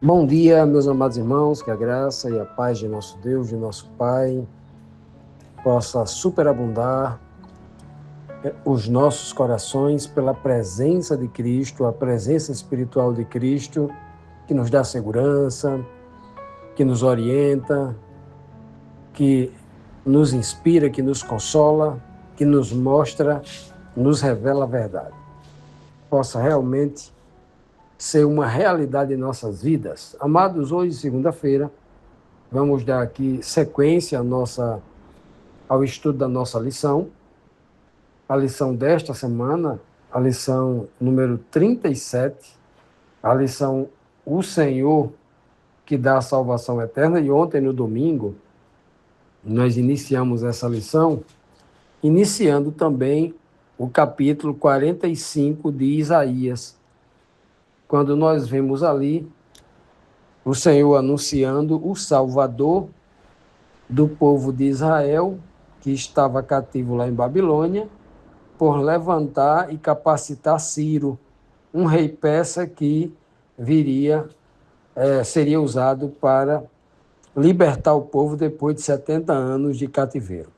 Bom dia, meus amados irmãos, que a graça e a paz de nosso Deus, de nosso Pai, possa superabundar os nossos corações pela presença de Cristo, a presença espiritual de Cristo, que nos dá segurança, que nos orienta, que nos inspira, que nos consola, que nos mostra, nos revela a verdade. Possa realmente ser uma realidade em nossas vidas. Amados, hoje, segunda-feira, vamos dar aqui sequência ao estudo da nossa lição. A lição desta semana, a lição número 37, a lição O Senhor que dá a salvação eterna. E ontem, no domingo, nós iniciamos essa lição, iniciando também o capítulo 45 de Isaías, quando nós vemos ali o Senhor anunciando o Salvador do povo de Israel, que estava cativo lá em Babilônia, por levantar e capacitar Ciro, um rei persa que seria usado para libertar o povo depois de 70 anos de cativeiro.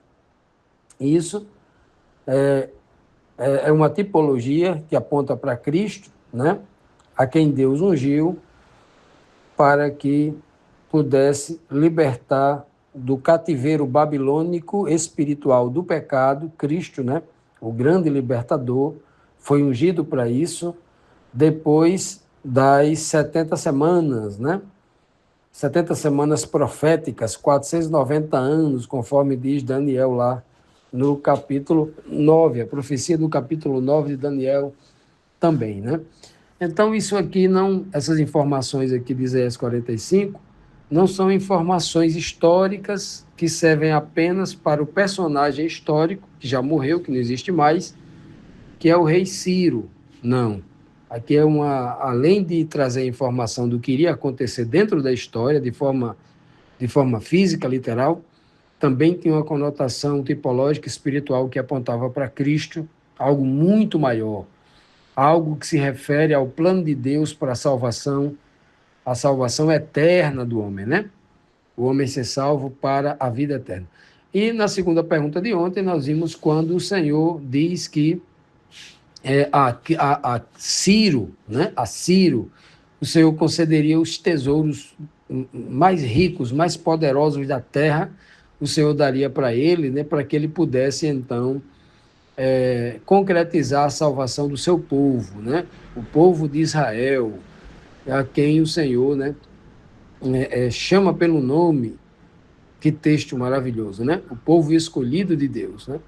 Isso é uma tipologia que aponta para Cristo, né? A quem Deus ungiu para que pudesse libertar do cativeiro babilônico espiritual do pecado. Cristo, né, o grande libertador, foi ungido para isso depois das 70 semanas, né? 70 semanas proféticas, 490 anos, conforme diz Daniel lá no capítulo 9, a profecia do capítulo 9 de Daniel também, né? Então, isso aqui não, essas informações aqui de Isaías 45, não são informações históricas que servem apenas para o personagem histórico, que já morreu, que não existe mais, que é o rei Ciro. Não. Aqui além de trazer informação do que iria acontecer dentro da história, de forma física, literal, também tinha uma conotação tipológica espiritual que apontava para Cristo, algo muito maior, algo que se refere ao plano de Deus para a salvação eterna do homem, né? O homem ser salvo para a vida eterna. E na segunda pergunta de ontem, nós vimos quando o Senhor diz que a Ciro, né? A Ciro, o Senhor concederia os tesouros mais ricos, mais poderosos da terra, o Senhor daria para ele, né? Para que ele pudesse, então, concretizar a salvação do seu povo, né? O povo de Israel, a quem o Senhor, né, chama pelo nome. Que texto maravilhoso, né? O povo escolhido de Deus, né?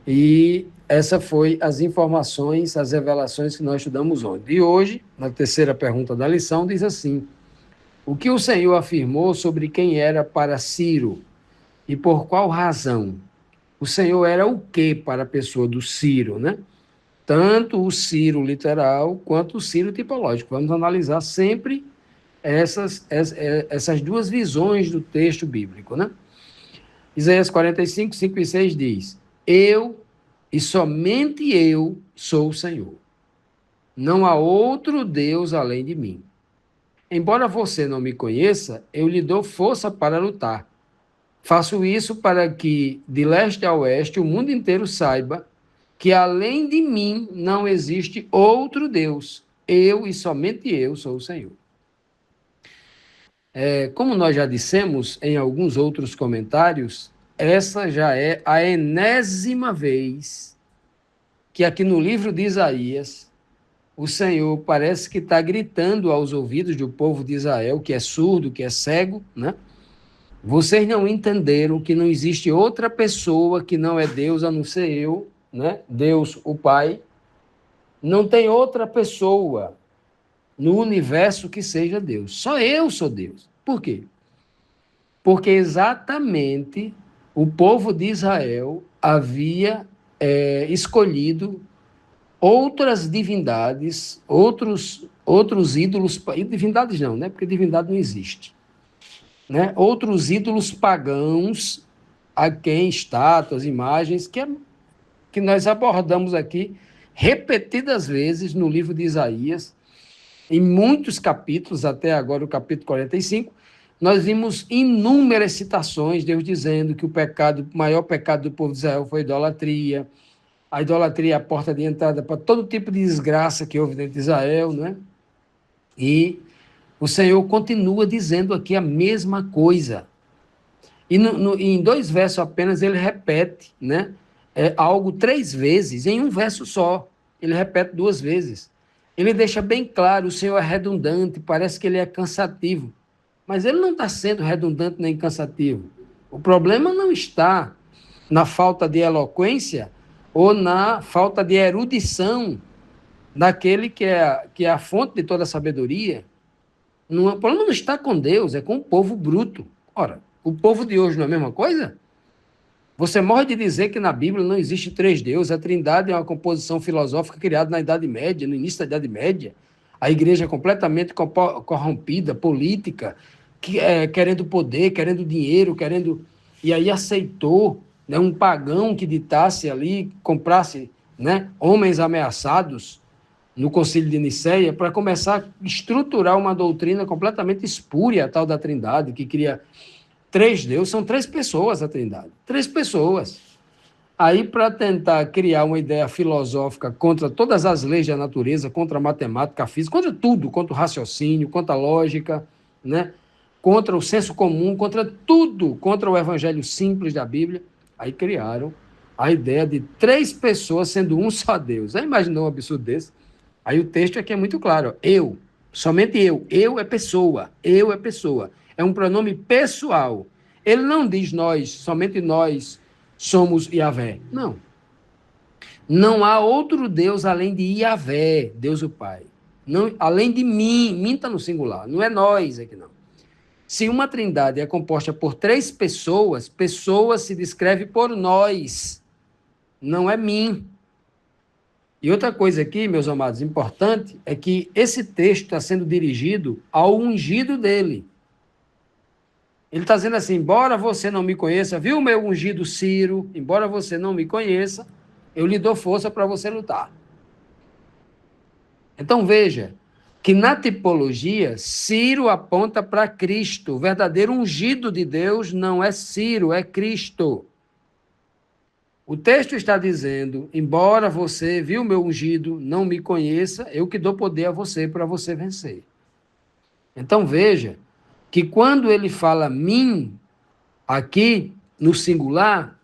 E essa foi as informações, as revelações que nós estudamos ontem. E hoje, na terceira pergunta da lição, diz assim: o que o Senhor afirmou sobre quem era para Ciro e por qual razão? O Senhor era o que para a pessoa do Ciro, né? Tanto o Ciro literal quanto o Ciro tipológico. Vamos analisar sempre essas duas visões do texto bíblico, né? Isaías 45, 5 e 6 diz: eu e somente eu sou o Senhor. Não há outro Deus além de mim. Embora você não me conheça, eu lhe dou força para lutar. Faço isso para que, de leste a oeste, o mundo inteiro saiba que além de mim não existe outro Deus. Eu e somente eu sou o Senhor. Como nós já dissemos em alguns outros comentários, essa já é a enésima vez que aqui no livro de Isaías, o Senhor parece que está gritando aos ouvidos do povo de Israel, que é surdo, que é cego, né? Vocês não entenderam que não existe outra pessoa que não é Deus a não ser eu, né? Deus, o Pai. Não tem outra pessoa no universo que seja Deus. Só eu sou Deus. Por quê? Porque exatamente o povo de Israel havia escolhido outras divindades, outros ídolos, divindades não, né? Porque divindade não existe, né? Outros ídolos pagãos, a quem estátuas, imagens, que nós abordamos aqui repetidas vezes no livro de Isaías, em muitos capítulos, até agora o capítulo 45, nós vimos inúmeras citações, Deus dizendo que o maior pecado do povo de Israel foi a idolatria. A idolatria é a porta de entrada para todo tipo de desgraça que houve dentro de Israel, né? E o Senhor continua dizendo aqui a mesma coisa. E em 2 versos apenas ele repete, né? Algo 3 vezes, em um verso só. Ele repete 2 vezes. Ele deixa bem claro, o Senhor é redundante, parece que ele é cansativo. Mas ele não está sendo redundante nem cansativo. O problema não está na falta de eloquência ou na falta de erudição daquele que é a fonte de toda a sabedoria. Não, o problema não está com Deus, é com o povo bruto. Ora, o povo de hoje não é a mesma coisa? Você morre de dizer que na Bíblia não existe 3 deuses, a Trindade é uma composição filosófica criada na Idade Média, no início da Idade Média. A igreja é completamente corrompida, política, querendo poder, querendo dinheiro, e aí aceitou, né, um pagão que ditasse ali, comprasse, né, homens ameaçados no Concílio de Nicéia para começar a estruturar uma doutrina completamente espúria, a tal da Trindade, que cria 3 deuses, são 3 pessoas a Trindade, 3 pessoas. Aí, para tentar criar uma ideia filosófica contra todas as leis da natureza, contra a matemática, a física, contra tudo, contra o raciocínio, contra a lógica, né? Contra o senso comum, contra tudo, contra o evangelho simples da Bíblia, aí criaram a ideia de 3 pessoas sendo um só Deus. Aí imaginou um absurdo desse? Aí o texto aqui é muito claro. Eu, somente eu. Eu é pessoa. Eu é pessoa. É um pronome pessoal. Ele não diz nós, somente nós somos Yahvé. Não. Não há outro Deus além de Yahvé, Deus o Pai. Não, além de mim está no singular. Não é nós aqui não. Se uma trindade é composta por 3 pessoas, pessoa se descreve por nós. Não é mim. E outra coisa aqui, meus amados, importante, é que esse texto está sendo dirigido ao ungido dele. Ele está dizendo assim, embora você não me conheça, viu meu ungido Ciro, embora você não me conheça, eu lhe dou força para você lutar. Então veja, que na tipologia, Ciro aponta para Cristo. O verdadeiro ungido de Deus não é Ciro, é Cristo. O texto está dizendo, embora você, viu meu ungido, não me conheça, eu que dou poder a você para você vencer. Então veja que quando ele fala mim, aqui no singular,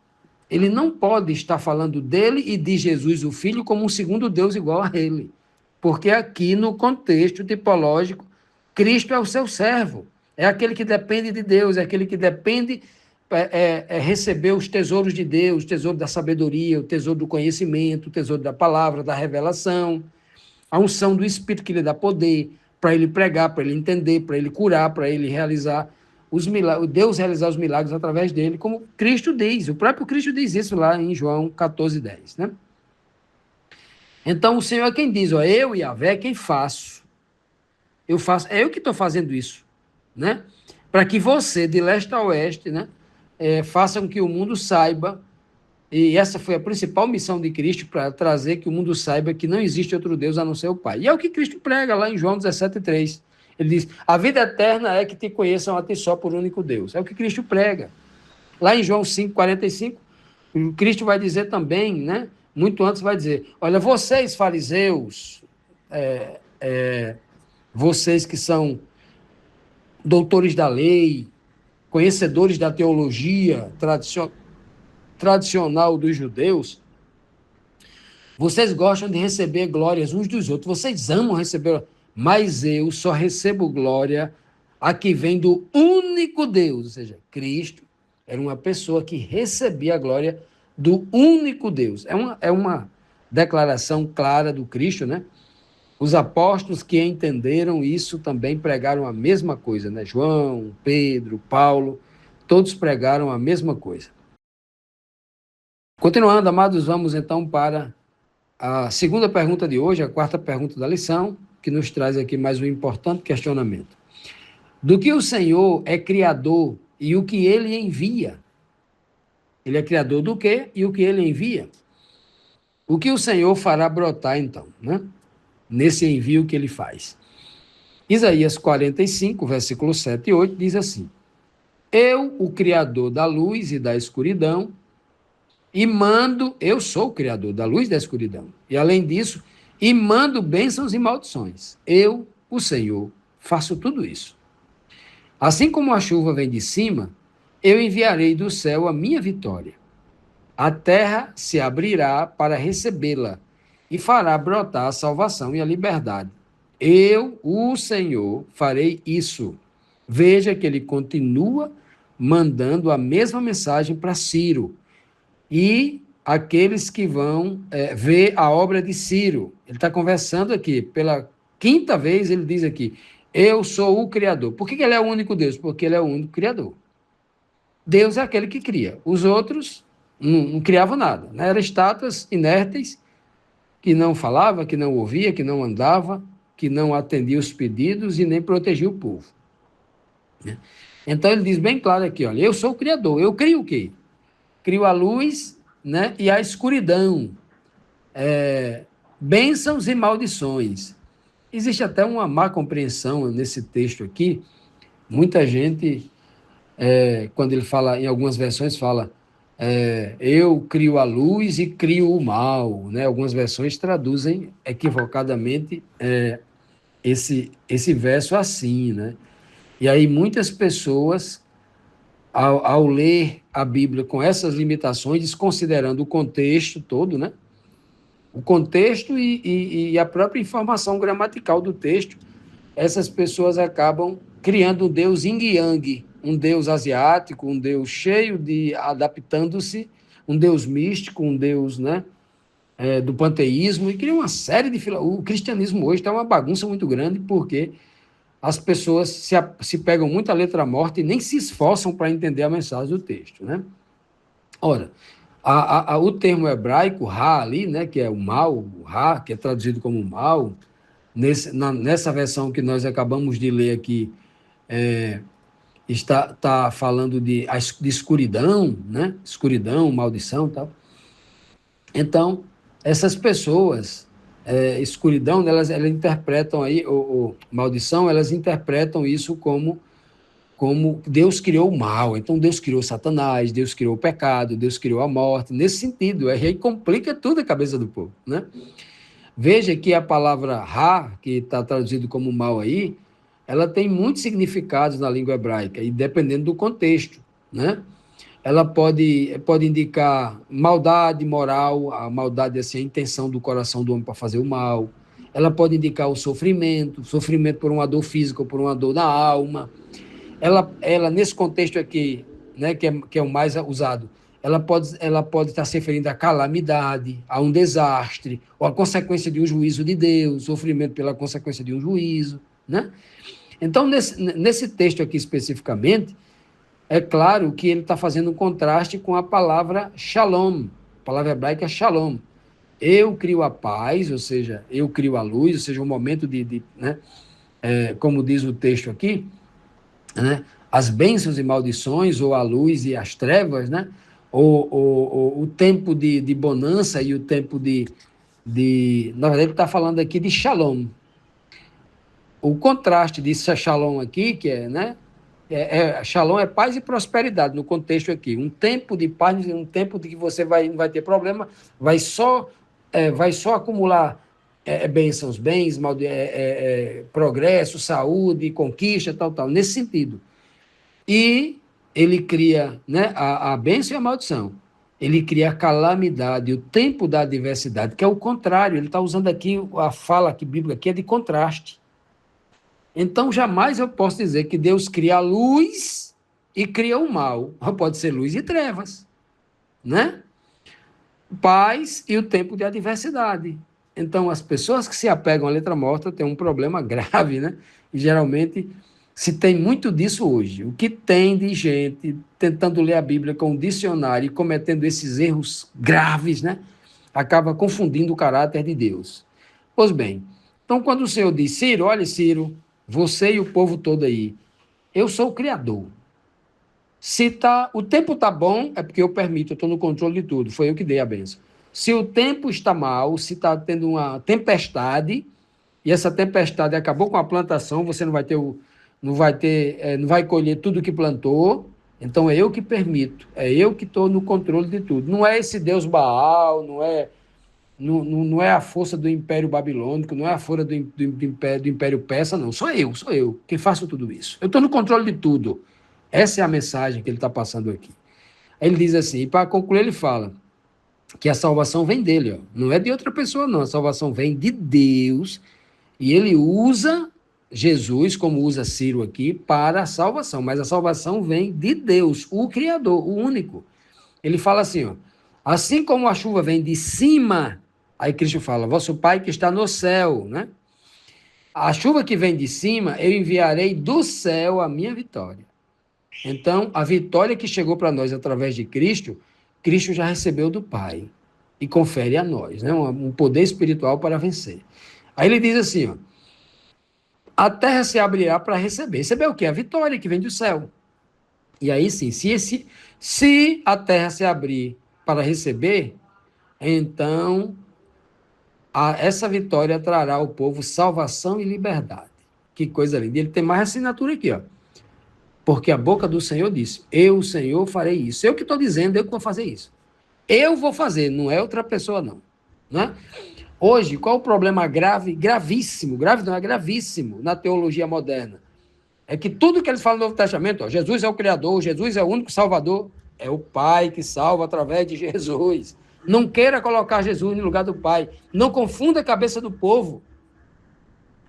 ele não pode estar falando dele e de Jesus, o Filho, como um segundo Deus igual a ele. Porque aqui no contexto tipológico, Cristo é o seu servo, é aquele que depende de Deus, é aquele que depende receber os tesouros de Deus, o tesouro da sabedoria, o tesouro do conhecimento, o tesouro da palavra, da revelação, a unção do Espírito que lhe dá poder para ele pregar, para ele entender, para ele curar, para ele realizar os milagres, Deus realizar os milagres através dele, como Cristo diz, o próprio Cristo diz isso lá em João 14:10, né? Então o Senhor é quem diz, ó, eu e Yahvé quem faço. Eu faço, é eu que estou fazendo isso, né? Para que você, de leste a oeste, né, faça com que o mundo saiba, e essa foi a principal missão de Cristo, para trazer que o mundo saiba que não existe outro Deus a não ser o Pai. E é o que Cristo prega lá em João 17:3. Ele diz, a vida eterna é que te conheçam a ti só por único Deus. É o que Cristo prega. Lá em João 5:45, Cristo vai dizer também, né? Muito antes vai dizer, olha, vocês fariseus, vocês que são doutores da lei, conhecedores da teologia tradicional dos judeus, vocês gostam de receber glórias uns dos outros, vocês amam receber, mas eu só recebo glória a que vem do único Deus, ou seja, Cristo era uma pessoa que recebia a glória do único Deus. É uma declaração clara do Cristo, né? Os apóstolos que entenderam isso também pregaram a mesma coisa, né? João, Pedro, Paulo, todos pregaram a mesma coisa. Continuando, amados, vamos então para a segunda pergunta de hoje, a quarta pergunta da lição, que nos traz aqui mais um importante questionamento. Do que o Senhor é criador e o que ele envia? Ele é criador do quê e o que ele envia? O que o Senhor fará brotar, então, né? Nesse envio que ele faz? Isaías 45, versículo 7 e 8, diz assim: Eu, o Criador da luz e da escuridão, eu sou o Criador da luz e da escuridão. E além disso, e mando bênçãos e maldições. Eu, o Senhor, faço tudo isso. Assim como a chuva vem de cima, eu enviarei do céu a minha vitória. A terra se abrirá para recebê-la e fará brotar a salvação e a liberdade. Eu, o Senhor, farei isso. Veja que ele continua mandando a mesma mensagem para Ciro e aqueles que vão ver a obra de Ciro. Ele está conversando aqui, pela quinta vez ele diz aqui, eu sou o Criador. Por que ele é o único Deus? Porque ele é o único Criador. Deus é aquele que cria. Os outros não criavam nada. Né? Eram estátuas inertes, que não falava, que não ouvia, que não andava, que não atendia os pedidos e nem protegia o povo. Né? Então ele diz bem claro aqui, olha, eu sou o Criador. Eu crio o quê? Crio a luz, né, e a escuridão. Bênçãos e maldições. Existe até uma má compreensão nesse texto aqui. Muita gente quando ele fala, em algumas versões, fala eu crio a luz e crio o mal, né? Algumas versões traduzem equivocadamente esse verso assim, né? E aí muitas pessoas, ao ler a Bíblia com essas limitações, desconsiderando o contexto todo, né? O contexto e a própria informação gramatical do texto, essas pessoas acabam criando um Deus yin-yang, um Deus asiático, um Deus cheio de adaptando-se, um Deus místico, um Deus, né, do panteísmo, e cria uma série de... O cristianismo hoje está uma bagunça muito grande, porque as pessoas se pegam muito à letra morta e nem se esforçam para entender a mensagem do texto, né? Ora, o termo hebraico, ra, ali, né, que é o mal, o ra, que é traduzido como mal, nessa versão que nós acabamos de ler aqui, está falando de escuridão, né? Escuridão, maldição e tal. Então, essas pessoas, escuridão, elas interpretam aí, ou maldição, elas interpretam isso como Deus criou o mal. Então, Deus criou Satanás, Deus criou o pecado, Deus criou a morte. Nesse sentido, aí complica tudo a cabeça do povo, né? Veja que a palavra ra, que está traduzido como mal aí, ela tem muitos significados na língua hebraica, e dependendo do contexto, né? Ela pode indicar maldade moral, a maldade assim, a intenção do coração do homem para fazer o mal. Ela pode indicar o sofrimento por uma dor física ou por uma dor na alma. Ela nesse contexto aqui, né, que é o mais usado, ela pode estar se referindo à calamidade, a um desastre, ou a consequência de um juízo de Deus, sofrimento pela consequência de um juízo, né? Então, nesse texto aqui especificamente, é claro que ele está fazendo um contraste com a palavra shalom, a palavra hebraica é shalom. Eu crio a paz, ou seja, eu crio a luz, ou seja, um momento né, como diz o texto aqui, né, as bênçãos e maldições, ou a luz e as trevas, né, ou o tempo de bonança e o tempo na verdade, ele está falando aqui de shalom. O contraste de shalom aqui, que é, né, shalom é paz e prosperidade no contexto aqui. Um tempo de paz, um tempo de que você não vai ter problema, vai só acumular bênçãos, bens, progresso, saúde, conquista, tal, nesse sentido. E ele cria, né, a bênção e a maldição. Ele cria a calamidade, o tempo da adversidade, que é o contrário. Ele está usando aqui, a fala aqui, bíblica aqui é de contraste. Então, jamais eu posso dizer que Deus cria a luz e cria o mal. Pode ser luz e trevas, né? Paz e o tempo de adversidade. Então, as pessoas que se apegam à letra morta têm um problema grave, né? E geralmente se tem muito disso hoje. O que tem de gente tentando ler a Bíblia com um dicionário e cometendo esses erros graves, né? Acaba confundindo o caráter de Deus. Pois bem, então quando o Senhor diz, Ciro, olha, Ciro, você e o povo todo aí, eu sou o Criador. Se o tempo está bom, é porque eu permito, eu estou no controle de tudo, foi eu que dei a benção. Se o tempo está mal, se está tendo uma tempestade, e essa tempestade acabou com a plantação, você não vai colher tudo que plantou, então é eu que permito, é eu que estou no controle de tudo. Não é esse Deus Baal, não é a força do Império Babilônico, não é a força do Império Persa, não. Sou eu que faço tudo isso. Eu estou no controle de tudo. Essa é a mensagem que ele está passando aqui. Aí ele diz assim, e para concluir ele fala que a salvação vem dele, ó. Não é de outra pessoa, não. A salvação vem de Deus, e ele usa Jesus, como usa Ciro aqui, para a salvação. Mas a salvação vem de Deus, o Criador, o único. Ele fala assim, ó, assim como a chuva vem de cima, aí Cristo fala, vosso Pai que está no céu, né? A chuva que vem de cima, eu enviarei do céu a minha vitória. Então, a vitória que chegou para nós através de Cristo, Cristo já recebeu do Pai e confere a nós, né? Um poder espiritual para vencer. Aí ele diz assim, ó, a terra se abrirá para receber. Receber o quê? A vitória que vem do céu. E aí sim, se a terra se abrir para receber, então essa vitória trará ao povo salvação e liberdade. Que coisa linda. Ele tem mais assinatura aqui, ó. Porque a boca do Senhor disse, eu, o Senhor, farei isso. Eu que estou dizendo, eu que vou fazer isso. Eu vou fazer, não é outra pessoa, não. Né? Hoje, qual o problema grave, gravíssimo, grave não, é gravíssimo na teologia moderna? É que tudo que eles falam no Novo Testamento, ó, Jesus é o Criador, Jesus é o único Salvador, é o Pai que salva através de Jesus. Não queira colocar Jesus no lugar do Pai. Não confunda a cabeça do povo.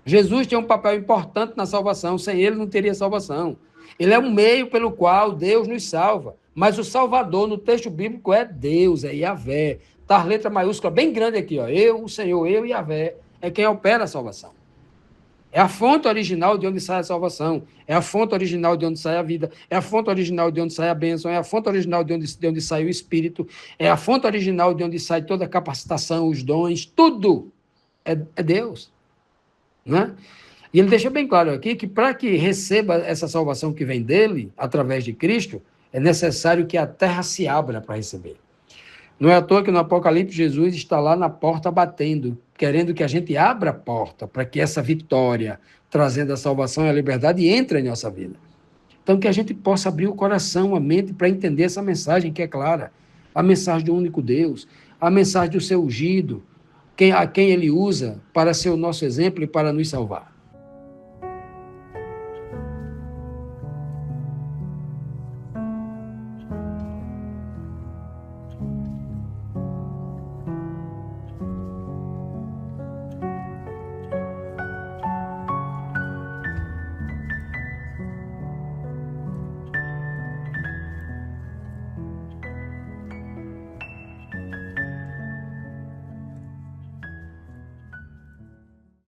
Jesus tem um papel importante na salvação, sem ele não teria salvação. Ele é um meio pelo qual Deus nos salva. Mas o Salvador, no texto bíblico, é Deus, é Yahvé. Tá a letra maiúscula bem grande aqui, ó. Eu, o Senhor, eu e Yahvé, é quem opera a salvação. É a fonte original de onde sai a salvação. É a fonte original de onde sai a vida. É a fonte original de onde sai a bênção. É a fonte original de onde sai o Espírito. É a fonte original de onde sai toda a capacitação, os dons, tudo. É Deus. Né? E ele deixa bem claro aqui que para que receba essa salvação que vem dele, através de Cristo, é necessário que a terra se abra para receber. Não é à toa que no Apocalipse Jesus está lá na porta batendo, querendo que a gente abra a porta para que essa vitória, trazendo a salvação e a liberdade, entre em nossa vida. Então, que a gente possa abrir o coração, a mente, para entender essa mensagem que é clara. A mensagem do único Deus, a mensagem do seu ungido, a quem ele usa para ser o nosso exemplo e para nos salvar.